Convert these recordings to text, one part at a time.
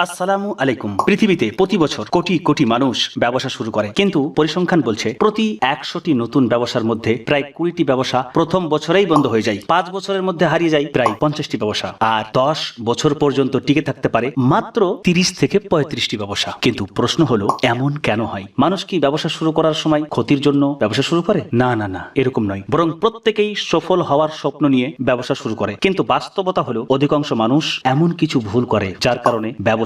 আসসালামু আলাইকুম। পৃথিবীতে প্রতি বছর কোটি কোটি মানুষ ব্যবসা শুরু করে, কিন্তু পরিসংখ্যান বলছে প্রতি 100টি নতুন ব্যবসার মধ্যে প্রায় 20টি ব্যবসা প্রথম বছরেই বন্ধ হয়ে যায়। 5 বছরের মধ্যে হারিয়ে যায় প্রায় 50টি ব্যবসা, আর 10 বছর পর্যন্ত টিকে থাকতে পারে মাত্র 30 থেকে 35টি ব্যবসা। কিন্তু প্রশ্ন হলো, এমন কেন হয়? মানুষ কি ব্যবসা শুরু করার সময় ক্ষতির জন্য ব্যবসা শুরু করে? না না না, এরকম নয়। বরং প্রত্যেকেই সফল হওয়ার স্বপ্ন নিয়ে ব্যবসা শুরু করে, কিন্তু বাস্তবতা হলো অধিকাংশ মানুষ এমন কিছু ভুল করে যার কারণে ব্যবসা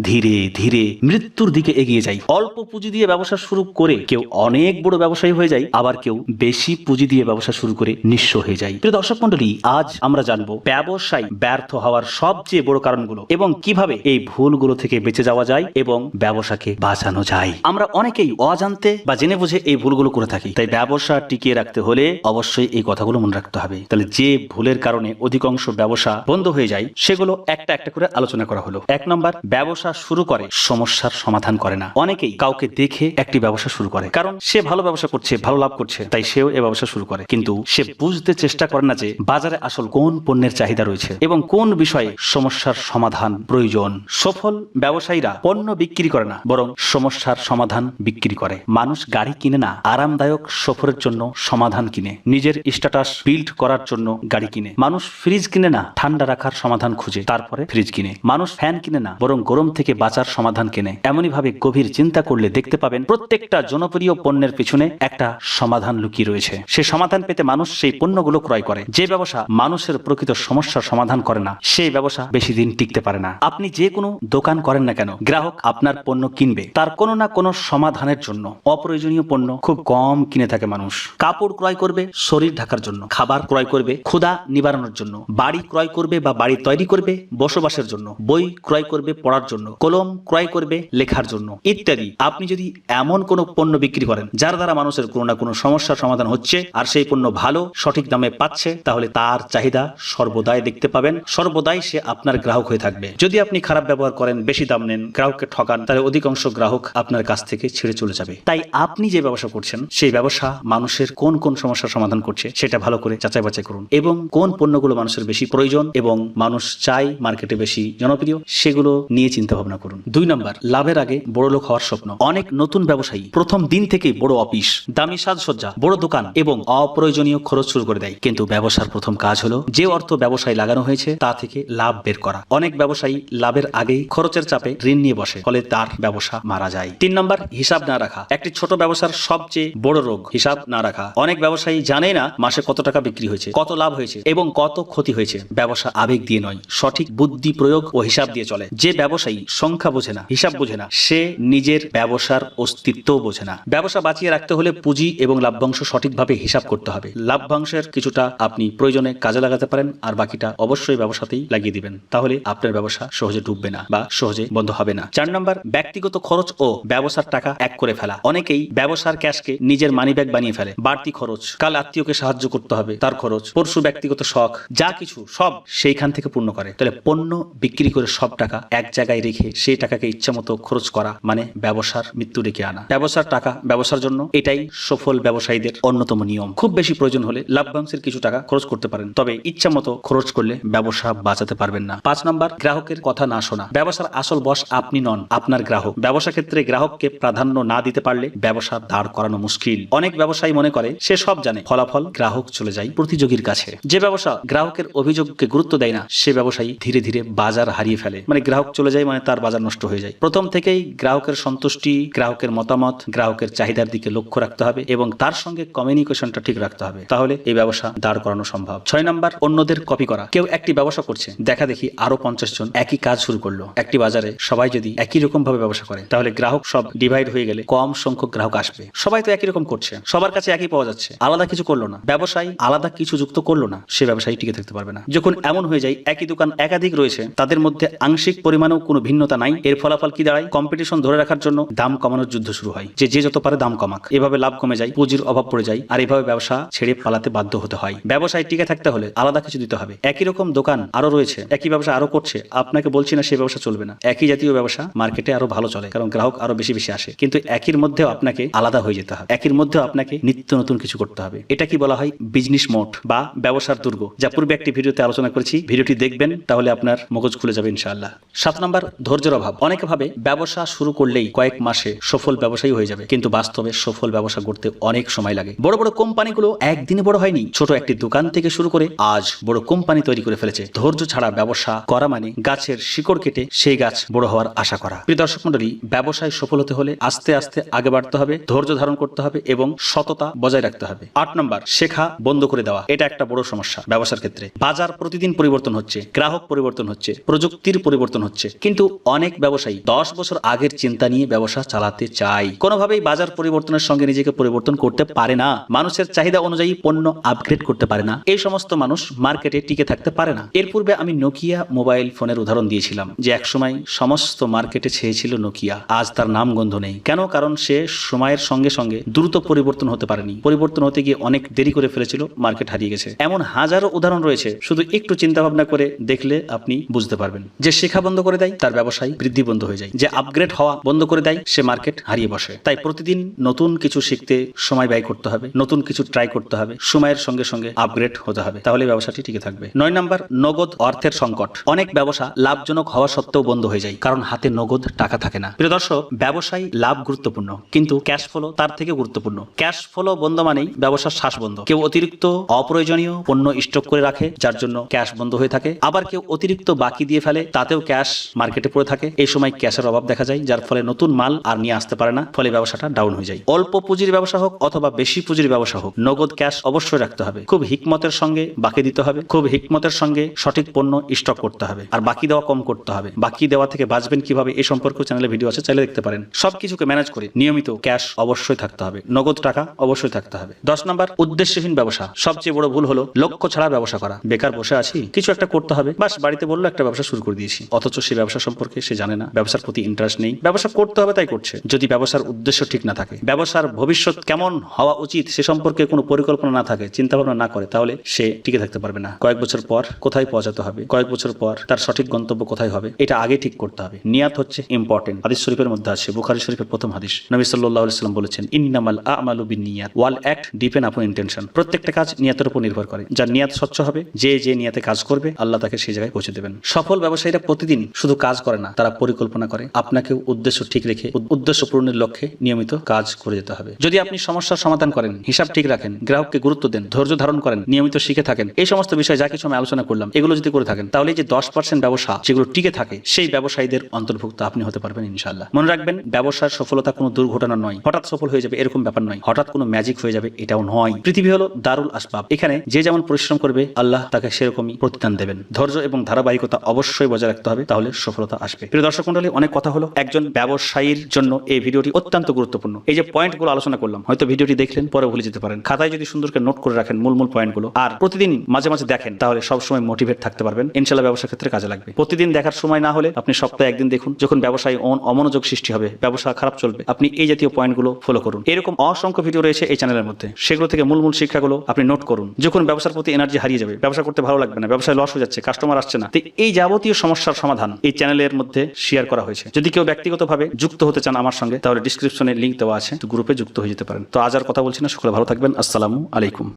ধীরে ধীরে মৃত্যুর দিকে এগিয়ে যায়। অল্প পুঁজি দিয়ে ব্যবসা শুরু করে কেউ অনেক বড় ব্যবসায়ী হয়ে যায়, আবার কেউ বেশি পুঁজি দিয়ে ব্যবসা শুরু করে নিঃস্ব হয়ে যায়। প্রিয় দর্শক মণ্ডলী, আজ আমরা জানবো ব্যবসায় ব্যর্থ হওয়ার সবচেয়ে বড় কারণগুলো এবং কিভাবে এই ভুলগুলো থেকে বেঁচে যাওয়া যায় এবং ব্যবসাকে বাঁচানো যায়। আমরা অনেকেই অজান্তে বা জেনে বুঝে এই ভুলগুলো করে থাকি, তাই ব্যবসা টিকিয়ে রাখতে হলে অবশ্যই এই কথাগুলো মনে রাখতে হবে। তাহলে যে ভুলের কারণে অধিকাংশ ব্যবসা বন্ধ হয়ে যায় সেগুলো একটা একটা করে আলোচনা করা হলো। 1 নম্বর, ব্যবসা শুরু করে সমস্যার সমাধান করে না। অনেকেই কাউকে দেখে একটি ব্যবসা শুরু করে, কারণ সে ভালো ব্যবসা করছে, ভালো লাভ করছে, তাই সেও এই ব্যবসা শুরু করে। কিন্তু সে বুঝতে চেষ্টা করে না যে বাজারে আসল কোন পণ্যের চাহিদা রয়েছে এবং কোন বিষয়ে সমস্যার সমাধান প্রয়োজন। সফল ব্যবসায়ীরা পণ্য বিক্রি করে না, বরং সমস্যার সমাধান বিক্রি করে। মানুষ গাড়ি কিনে না, আরামদায়ক সফরের জন্য সমাধান কিনে। নিজের স্ট্যাটাস বিল্ড করার জন্য গাড়ি কিনে। মানুষ ফ্রিজ কিনে না, ঠান্ডা রাখার সমাধান খুঁজে তারপরে ফ্রিজ কিনে। মানুষ ফ্যান কিনে না, বরং গরম থেকে বাঁচার সমাধান কেনে। এমনই ভাবে গভীর চিন্তা করলে দেখতে পাবেন প্রত্যেকটা জনপ্রিয় পণ্যের পিছনে একটা সমাধান লুকিয়ে রয়েছে। সেই সমাধান পেতে মানুষ সেই পণ্যগুলো ক্রয় করে। যে ব্যবসা মানুষের প্রকৃত সমস্যার সমাধান করে না, সেই ব্যবসা বেশি দিন টিকতে পারে না। আপনি যে কোনো দোকান করেন না কেন, গ্রাহক আপনার পণ্য কিনবে তার কোনো না কোনো সমাধানের জন্য। অপ্রয়োজনীয় পণ্য খুব কম কিনে থাকে মানুষ। কাপড় ক্রয় করবে শরীর ঢাকার জন্য, খাবার ক্রয় করবে ক্ষুধা নিবারণের জন্য, বাড়ি ক্রয় করবে বা বাড়ি তৈরি করবে বসবাসের জন্য, বই ক্রয় করবে পড়ার জন্য, কলম ক্রয় করবে লেখার জন্য ইত্যাদি। আপনি যদি এমন কোনো পণ্য বিক্রি করেন যার দ্বারা মানুষের কোনো না কোনো সমস্যার সমাধান হচ্ছে, আর সেই পণ্য ভালো সঠিক দামে পাচ্ছে, তাহলে তার চাহিদা সর্বদাই দেখতে পাবেন, সর্বদাই সে আপনার গ্রাহক হয়ে থাকবে। যদি আপনি খারাপ ব্যবহার করেন, বেশি দাম নেন, গ্রাহককে ঠকান, তাহলে অধিকাংশ গ্রাহক আপনার কাছ থেকে ছেড়ে চলে যাবে। তাই আপনি যে ব্যবসা করছেন সেই ব্যবসা মানুষের কোন কোন সমস্যার সমাধান করছে সেটা ভালো করে যাচাই বাছাই করুন, এবং কোন পণ্যগুলো মানুষের বেশি প্রয়োজন এবং মানুষ চাই, মার্কেটে বেশি জনপ্রিয়, সেগুলো নিয়ে চিন্তা ভাবনা করুন। 2 নম্বর, লাভের আগে বড় লোক হওয়ার স্বপ্ন। অনেক নতুন ব্যবসায়ী প্রথম দিন থেকেই বড় অফিস, দামি সাজসজ্জা, বড় দোকান এবং অপ্রয়োজনীয় খরচ শুরু করে দেয়। কিন্তু ব্যবসার প্রথম কাজ হলো যে অর্থ ব্যবসায় লাগানো হয়েছে তা থেকে লাভ বের করা। অনেক ব্যবসায়ী লাভের আগেই খরচের চাপে ঋণ নিয়ে বসে, ফলে তার ব্যবসা মারা যায়। 3 নম্বর, হিসাব না রাখা। একটি ছোট ব্যবসার সবচেয়ে বড় রোগ হিসাব না রাখা। অনেক ব্যবসায়ী জানে না মাসে কত টাকা বিক্রি হয়েছে, কত লাভ হয়েছে এবং কত ক্ষতি হয়েছে। ব্যবসা আবেগ দিয়ে নয়, সঠিক বুদ্ধি প্রয়োগ ও হিসাব দিয়ে চলে। যে ব্যবসায়ী সংখ্যা বোঝে না, হিসাব বোঝে না, সে নিজের ব্যবসার অস্তিত্ব বোঝে না। ব্যবসা বাঁচিয়ে রাখতে হলে পুঁজি এবং লাভ্যাংশ সঠিকভাবে হিসাব করতে হবে। লাভ্যাংশের কিছুটা আপনি প্রয়োজনে কাজে লাগাতে পারেন, আর বাকিটা অবশ্যই ব্যবসাতেই লাগিয়ে দিবেন। তাহলে আপনার ব্যবসা সহজে ডুববে না বা সহজে বন্ধ হবে না। 4 নম্বর, ব্যক্তিগত খরচ ও ব্যবসার টাকা এক করে ফেলা। অনেকেই ব্যবসার ক্যাশকে নিজের মানিব্যাগ বানিয়ে ফেলে। বাড়তি খরচ, কাল আত্মীয়কে সাহায্য করতে হবে তার খরচ, পরশু ব্যক্তিগত শখ, যা কিছু সব সেইখান থেকে পূর্ণ করে। তাহলে পণ্য বিক্রি করে সব টাকা এক জায়গায় রেখে সেই টাকাকে ইচ্ছা মতো খরচ করা মানে ব্যবসার মৃত্যু ডেকে আনা। ব্যবসার টাকা ব্যবসার জন্য, এটাই সফল ব্যবসায়ীদের অন্যতম নিয়ম। খুব বেশি প্রয়োজন হলে লাভ্যাংশের কিছু টাকা খরচ করতে পারেন, তবে ইচ্ছা মতো খরচ করলে ব্যবসা বাঁচাতে পারবেন না। 5 নম্বর, গ্রাহকের কথা না শোনা। ব্যবসার আসল বস আপনি নন, আপনার গ্রাহক। ব্যবসা ক্ষেত্রে গ্রাহককে প্রাধান্য না দিতে পারলে ব্যবসা দাঁড় করানো মুশকিল। অনেক ব্যবসায়ী মনে করে সে সব জানে, ফলাফল গ্রাহক চলে যায় প্রতিযোগীর কাছে। যে ব্যবসা গ্রাহকের অভিযোগকে গুরুত্ব দেয় না, সে ব্যবসায়ী ধীরে ধীরে বাজার হারিয়ে ফেলে। মানে গ্রাহক চলে যায় মানে তার বাজার নষ্ট হয়ে যায়। প্রথম থেকেই গ্রাহকের সন্তুষ্টি, গ্রাহকের মতামত, গ্রাহকের চাহিদার দিকে লক্ষ্য রাখতে হবে এবং তার সঙ্গে কমিউনিকেশনটা ঠিক রাখতে হবে, তাহলে এই ব্যবসা দাঁড় করানো সম্ভব। 6 নম্বর, অন্যদের কপি করা। কেউ একটি ব্যবসা করছে, দেখা দেখি আরো 50 জন একই কাজ শুরু করলো। একটি বাজারে সবাই যদি একই রকম ভাবে ব্যবসা করে, তাহলে গ্রাহক সব ডিভাইড হয়ে গেলে কম সংখ্যক গ্রাহক আসবে। সবাই তো একই রকম করছে, সবার কাছে একই পাওয়া যাচ্ছে, আলাদা কিছু করলো না, ব্যবসায়ী আলাদা কিছু যুক্ত করলো না, সে ব্যবসায়ী টিকে থাকতে পারবে না। যখন এমন হয়ে যায় একই দোকান একাধিক রয়েছে, তাদের মধ্যে আংশিক পরিমাণেও কোনো ভিন্নতা নাই, এর ফলাফল কি দাঁড়ায়? কম্পিটিশন ধরে রাখার জন্য দাম কমানোর যুদ্ধ শুরু হয়, যে যত পারে দাম কমাক। এভাবে লাভ কমে যায়, পুঁজির অভাব পড়ে যায়, আর এভাবে ব্যবসা ছেড়ে পালাতে বাধ্য হতে হয়। ব্যবসায় টিকে থাকতে হলে আলাদা কিছু দিতে হবে। একই রকম দোকান আরো রয়েছে, একই ব্যবসা আরো করছে, আপনাকে বলছি না সেই ব্যবসা চলবে না। একই জাতীয় ব্যবসা মার্কেটে আরো ভালো চলে, কারণ গ্রাহক আরো বেশি বেশি আসে, কিন্তু একই মধ্যেও আপনাকে আলাদা হয়ে যেতে হবে, একই মধ্যেও আপনাকে নিত্য নতুন কিছু করতে হবে। এটা কি বলা হয়? বিজনেস মোড বা ব্যবসার দুর্গ, যা পূর্বে একটি ভিডিওতে আলোচনা করেছি। ভিডিওটি দেখবেন, তাহলে আপনার মগজ খুলে যাবে ইনশাআল্লাহ। 7 নম্বর, ধৈর্যের অভাব। অনেকে ভাবে ব্যবসা শুরু করলেই কয়েক মাসে সফল ব্যবসায়ী হয়ে যাবে, কিন্তু বাস্তবে সফল ব্যবসা করতে অনেক সময় লাগে। বড় বড় কোম্পানিগুলো একদিনে বড় হয়নি, ছোট একটি দোকান থেকে শুরু করে আজ বড় কোম্পানি তৈরি করে ফেলেছে। ধৈর্য ছাড়া ব্যবসা করা মানে গাছের শিকড় কেটে সেই গাছ বড় হওয়ার আশা করা। প্রিয় দর্শক মণ্ডলী, ব্যবসায় সফল হতে হলে আস্তে আস্তে আগে বাড়তে হবে, ধৈর্য ধারণ করতে হবে এবং সততা বজায় রাখতে হবে। 8 নম্বর, শেখা বন্ধ করে দেওয়া। এটা একটা বড় সমস্যা ব্যবসার ক্ষেত্রে। বাজার প্রতিদিন পরিবর্তন হচ্ছে, গ্রাহক পরিবর্তন হচ্ছে, প্রযুক্তির পরিবর্তন হচ্ছে, কিন্তু অনেক ব্যবসায়ী 10 বছর আগের চিন্তা নিয়ে ব্যবসা চালাতে চায়। কোনোভাবেই বাজার পরিবর্তনের সঙ্গে নিজেকে পরিবর্তন করতে পারে না, মানুষের চাহিদা অনুযায়ী পণ্য আপগ্রেড করতে পারে না। এই সমস্ত মানুষ মার্কেটে টিকে থাকতে পারে না। এর পূর্বে আমি নোকিয়া মোবাইল ফোনের উদাহরণ দিয়েছিলাম যে একসময় সমস্ত মার্কেটে ছেয়েছিল নোকিয়া, আজ তার নাম গন্ধ নেই। কেন? কারণ সে সময়ের সঙ্গে সঙ্গে দ্রুত পরিবর্তন হতে পারেনি, পরিবর্তন হতে গিয়ে অনেক দেরি করে ফেলেছিল, মার্কেট হারিয়ে গেছে। এমন হাজারো উদাহরণ রয়েছে, শুধু একটু চিন্তা ভাবনা করে দেখলে আপনি বুঝতে পারবেন। যে শেখা বন্ধ করে দেয় তার ব্যবসায় বৃদ্ধি বন্ধ হয়ে যায়, যে আপগ্রেড হওয়া বন্ধ করে দেয় সে মার্কেট হারিয়ে বসে। তাই প্রতিদিন নতুন কিছু শিখতে সময় ব্যয় করতে হবে, নতুন কিছু ট্রাই করতে হবে, সময়ের সঙ্গে সঙ্গে আপগ্রেড হতে হবে, তাহলে ব্যবসাটি টিকে থাকবে। 9 নম্বর, নগদ অর্থের সংকট। অনেক ব্যবসা লাভজনক হওয়া সত্ত্বেও বন্ধ হয়ে যায়, কারণ হাতে নগদ টাকা থাকে না। প্রিয় দর্শক, ব্যবসায় লাভ গুরুত্বপূর্ণ, কিন্তু ক্যাশ ফ্লো তার থেকে গুরুত্বপূর্ণ। ক্যাশ ফ্লো বন্ধ মানেই ব্যবসার শ্বাস বন্ধ। কেউ অতিরিক্ত অপ্রয়োজনীয় পণ্য স্টক করে রাখে, যার জন্য ক্যাশ বন্ধ হয়ে থাকে। আবার কেউ অতিরিক্ত বাকি দিয়ে ফেলে, তাতেও ক্যাশ মার্কেটে পড়ে থাকে। এই সময় ক্যাশের অভাব দেখা যায়, যার ফলে নতুন মাল আর নিয়ে আসতে পারে না, ফলে ব্যবসাটা ডাউন হয়ে যায়। অল্প পুঁজির ব্যবসা হোক অথবা বেশি পুঁজির ব্যবসা হোক, নগদ ক্যাশ অবশ্যই রাখতে হবে। খুব হিকমতের সঙ্গে বাকি দিতে হবে, খুব হিকমতের সঙ্গে সঠিক পণ্য স্টক করতে হবে, আর বাকি দেওয়া কম করতে হবে। বাকি দেওয়া থেকে বাঁচবেন কিভাবে এই সম্পর্কে চ্যানেলে ভিডিও আছে, চাইলে দেখতে পারেন। সবকিছুকে ম্যানেজ করে নিয়মিত ক্যাশ অবশ্যই থাকতে হবে, নগদ টাকা অবশ্যই থাকতে হবে। 10 নম্বর, উদ্দেশ্যহীন ব্যবসা। সবচেয়ে বড় ভুল হলো লক্ষ্য ছাড়া ব্যবসা করা। বেকার বসে আছি, কিছু একটা করতে হবে, বাস বাড়িতে বললো একটা ব্যবসা শুরু করে দিয়েছি, অথচ সেই ব্যবসা সম্পর্কে সে জানে না, ব্যবসার প্রতি ইন্টারেস্ট নেই, ব্যবসা করতে হবে তাই করছে। যদি ব্যবসার উদ্দেশ্য ঠিক না থাকে, ব্যবসার ভবিষ্যৎ কেমন হওয়া উচিত সে সম্পর্কে কোনো পরিকল্পনা না থাকে, চিন্তা ভাবনা না করে, তাহলে সে টিকে থাকতে পারবে না। কয়েক বছর পর কোথায় পৌঁছাতে হবে, কয়েক বছর পর তার সঠিক গন্তব্য কোথায় হবে, এটা আগে ঠিক করতে হবে। নিয়াত হচ্ছে ইম্পর্টেন্ট। হাদিস শরীফের মধ্যে আছে, বুখারী শরীফের প্রথম হাদিস, নবী সাল্লাল্লাহু আলাইহি ওয়াসাল্লাম বলেছেন, ইন্নামাল আমালু বিন্নিয়াত ওয়াল অ্যাক্ট ডিপেন্ড আপন ইন্টেনশন। প্রত্যেকটা কাজ নিয়তের উপর নির্ভর করে। যার নিয়ত স্বচ্ছ হবে, যে নিয়তে কাজ করবে, আল্লাহ তাকে সেই জায়গায় পৌঁছে দেবেন। সফল ব্যবসায়ীরা প্রতিদিন শুধু কাজ করে না, তারা পরিকল্পনা করে। আপনাকেও উদ্দেশ্য ঠিক রেখে উদ্দেশ্য পূরণের লক্ষ্যে নিয়মিত কাজ করে যেতে হবে। যদি আপনি সমস্যার সমাধান করেন, হিসাব ঠিক রাখেন, গ্রাহককে গুরুত্ব দেন, ধৈর্য ধারণ করেন, নিয়মিত শিখে থাকেন, এই সমস্ত বিষয় যা কিছু আমি আলোচনা করলাম, এগুলো যদি করে থাকেন, তাহলে যে 10% ব্যবসা যেগুলো টিকে থাকে, সেই ব্যবসায়ীদের অন্তর্ভুক্ত আপনি হতে পারবেন ইনশাআল্লাহ। মনে রাখবেন, ব্যবসার সফলতা কোনো দুর্ঘটনা নয়, হঠাৎ সফল হয়ে যাবে এরকম ব্যাপার নয়, হঠাৎ কোনো ম্যাজিক হয়ে যাবে এটাও নয়। পৃথিবী হলো দারুল আসবাব, এখানে যে যেমন পরিশ্রম করবে আল্লাহ তাকে সেরকমই প্রতিদান দেবেন। ধৈর্য এবং ধারাবাহিকতা অবশ্যই বজায় রাখতে হবে, তাহলে সফলতা আসবে। প্রিয় দর্শক মণ্ডলী, অনেক কথা হলো। একজন ব্যবসায়ীর জন্য এই ভিডিওটি অত্যন্ত গুরুত্বপূর্ণ। এই যে পয়েন্টগুলো আলোচনা করলাম, হয়তো ভিডিওটি দেখলেন পরে ভুলে যেতে পারেন। খাতায় যদি সুন্দর করে নোট করে রাখেন মূল পয়েন্টগুলো, আর প্রতিদিন মাঝে মাঝে দেখেন, তাহলে সবসময় মোটিভেট থাকতে পারবেন। ইনশাআল্লাহ ব্যবসার ক্ষেত্রে কাজে লাগবে। প্রতিদিন দেখার সময় না হলে আপনি সপ্তাহে একদিন দেখুন। যখন ব্যবসায় অমনোযোগ সৃষ্টি হবে, ব্যবসা খারাপ চলবে, আপনি এই জাতীয় পয়েন্টগুলো ফলো করুন। এরকম অসংখ্য ভিডিও রয়েছে এই চ্যানেলের মধ্যে, সেগুলো থেকে মূল শিক্ষাগুলো আপনি নোট করুন। যখন ব্যবসার প্রতি এনার্জি হারিয়ে যাবে, ব্যবসা করতে ভালো লাগবে না, ব্যবসায় লস হয়ে যাচ্ছে, কাস্টমার আসছে না, তো এই যাবতীয় সমস্যার সমাধান এই চ্যানেলের মধ্যে শেয়ার করা হয়েছে। যদি কেউ ব্যক্তিগতভাবে যুক্ত হতে চান আমার সঙ্গে, তাহলে ডিসক্রিপশনে লিংক দেওয়া আছে, গ্রুপে যুক্ত হয়ে যেতে পারেন। তো আজ আর কথা বলছি না, সকলে ভালো থাকবেন। আসসালামু আলাইকুম।